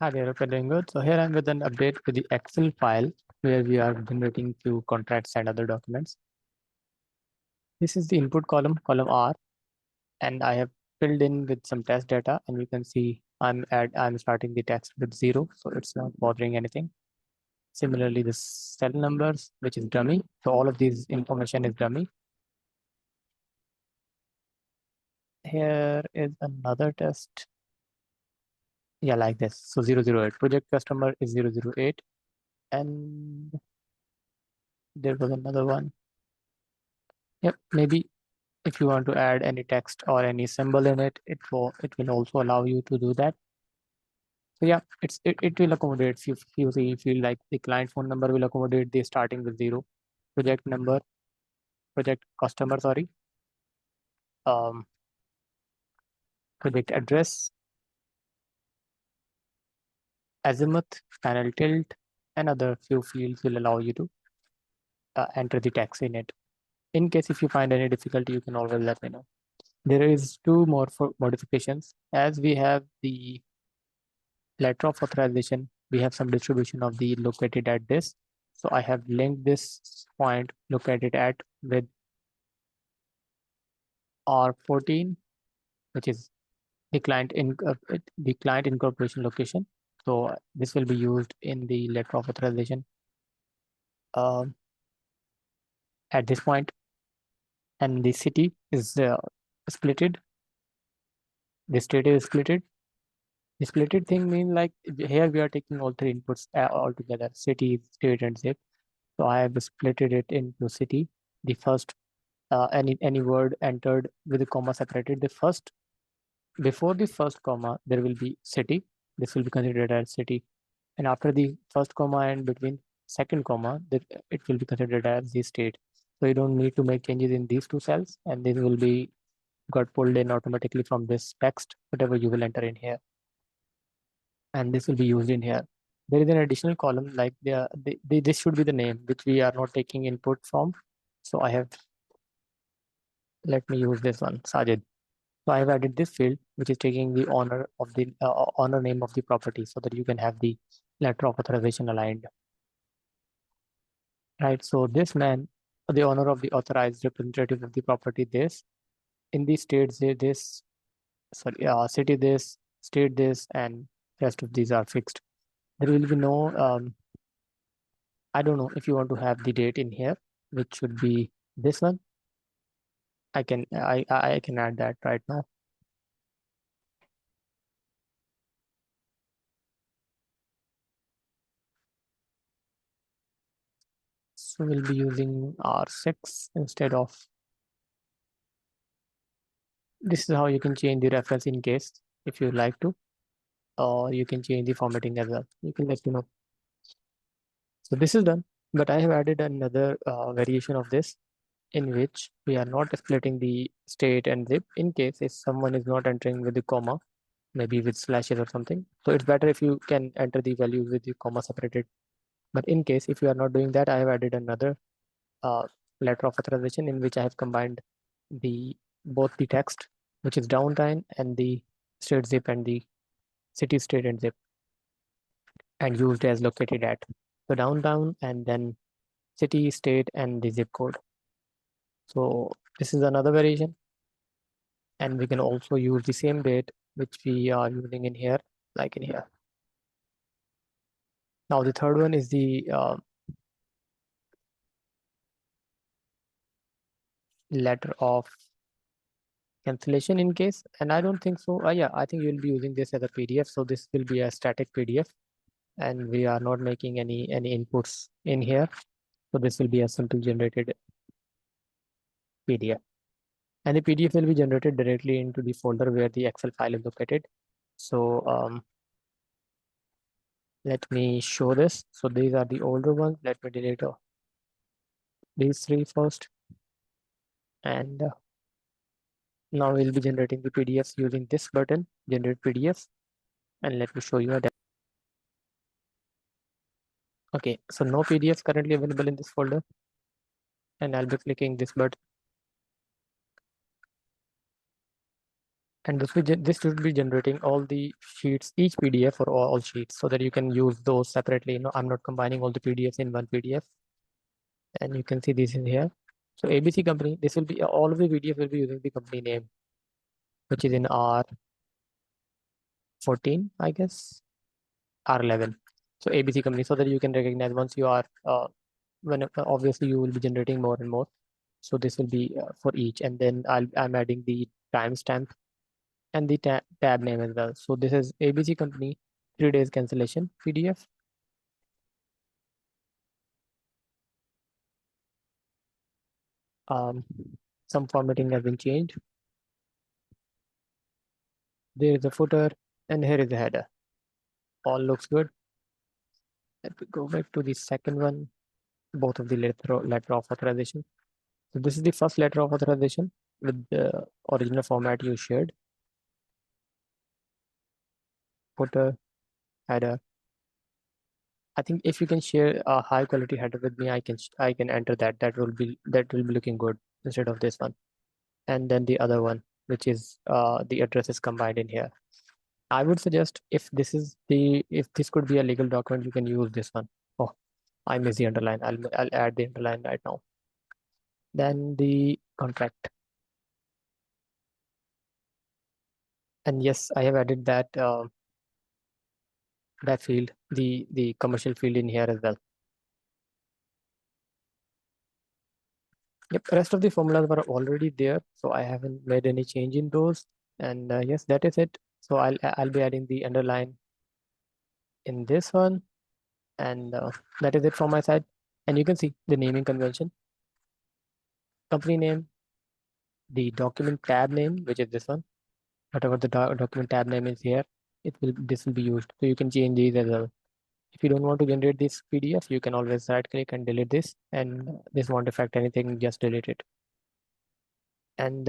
Hi there, hope you're doing good. So here I'm with an update with the Excel file where we are generating few contracts and other documents. This is the input column, column R, and I have filled in with some test data, and you can see I'm starting the text with 0, so it's not bothering anything. Similarly, the cell numbers, which is dummy. So all of these information is dummy. Here is another test. Yeah, like this. So 008. Project customer is 008. And there was another one. Yep, maybe if you want to add any text or any symbol in it, it will also allow you to do that. So yeah, it will accommodate if you feel like the client phone number will accommodate the starting with 0, project number, project customer, sorry, um, project address, azimuth, panel tilt, and other few fields will allow you to enter the text in it. In case if you find any difficulty, you can always let me know. There is two more for modifications. As we have the letter of authorization, we have some distribution of the located at this. So I have linked this point located at with R14, which is the client incorporation location. So this will be used in the letter of authorization um, at this point, and the city is splitted. The state is splitted. The splitted thing means like here we are taking all three inputs all together: city, state, and zip. So I have splitted it into city. The first any word entered with a comma separated, the first before the first comma there will be city. This will be considered as city, and after the first comma and between second comma, that it will be considered as the state. So you don't need to make changes in these two cells, and this will be got pulled in automatically from this text, whatever you will enter in here, and this will be used in here. There is an additional column like this should be the name which we are not taking input from. So I have, let me use this one, Sajid. So I've added this field, which is taking the owner of the owner name of the property, so that you can have the letter of authorization aligned. Right. So this man, the owner of the authorized representative of the property, this in the states this, sorry, city this, state this, and rest of these are fixed. There will be no. I don't know if you want to have the date in here, which should be this one. I can add that right now. So we'll be using R6 instead of. This is how you can change the reference in case if you like to, or you can change the formatting as well. You can let me know. So this is done, but I have added another variation of this in which we are not splitting the state and zip in case if someone is not entering with the comma, maybe with slashes or something. So it's better if you can enter the values with the comma separated. But in case if you are not doing that, I have added another uh, letter of authorization in which I have combined the both the text, which is downtime, and the state zip and the city state and zip, and used as located at. So downtown and then city, state, and the zip code. So this is another variation, and we can also use the same date which we are using in here, like in here. Now the third one is the letter of cancellation in case, and I don't think so. Yeah, I think you'll be using this as a PDF. So this will be a static PDF, and we are not making any inputs in here. So this will be a simple generated PDF. And the PDF will be generated directly into the folder where the Excel file is located. So let me show this. So these are the older ones. Let me delete these three first. And now we'll be generating the PDFs using this button, generate PDF. And let me show you that. Okay, so no PDFs currently available in this folder. And I'll be clicking this button. And this should be generating all the sheets, each PDF for all sheets, so that you can use those separately. I'm not combining all the PDFs in one PDF. And you can see this in here. So ABC company, this will be all of the PDF will be using the company name, which is in R14, I guess, R11. So ABC company, so that you can recognize once you are when obviously you will be generating more and more. So this will be for each, and then I'm adding the timestamp and the tab name as well. So this is ABC company 3 days cancellation PDF. Um, some formatting has been changed. There is a footer, and here is the header. All looks good. Let me go back to the second one. Both of the letter of authorization. So this is the first letter of authorization with the original format you shared. Footer, header. I think if you can share a high quality header with me, I can enter that. That will be looking good instead of this one. And then the other one, which is the address is combined in here. I would suggest if this could be a legal document, you can use this one. Oh, I miss the underline. I'll add the underline right now. Then the contract. And yes, I have added that field, the commercial field in here as well. Yep, rest of the formulas were already there, so I haven't made any change in those. And yes, that is it. So I'll be adding the underline in this one, and that is it from my side. And you can see the naming convention, company name, the document tab name, which is this one. Whatever the document tab name is here, this will be used. So you can change these as well. If you don't want to generate this PDF, you can always right click and delete this, and this won't affect anything, just delete it. And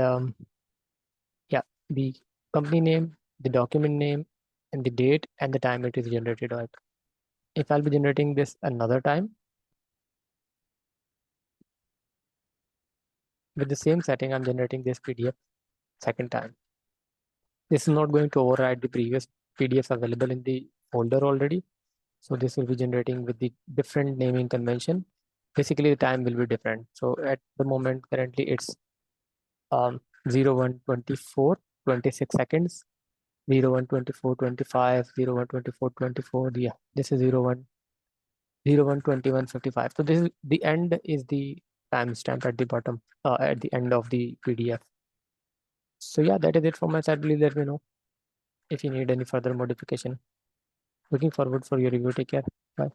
yeah, the company name, the document name, and the date and the time it is generated at. If I'll be generating this another time with the same setting, I'm generating this PDF second time. This is not going to override the previous PDFs available in the folder already. So this will be generating with the different naming convention. Basically, the time will be different. So at the moment, currently it's 0124, 26 seconds, 0124, 25, 0124, 24. Yeah, this is 012155. So this is the end is the timestamp at the bottom, at the end of the PDF. So yeah, that is it from my side. Please let me know if you need any further modification. Looking forward for your review. Take care. Bye.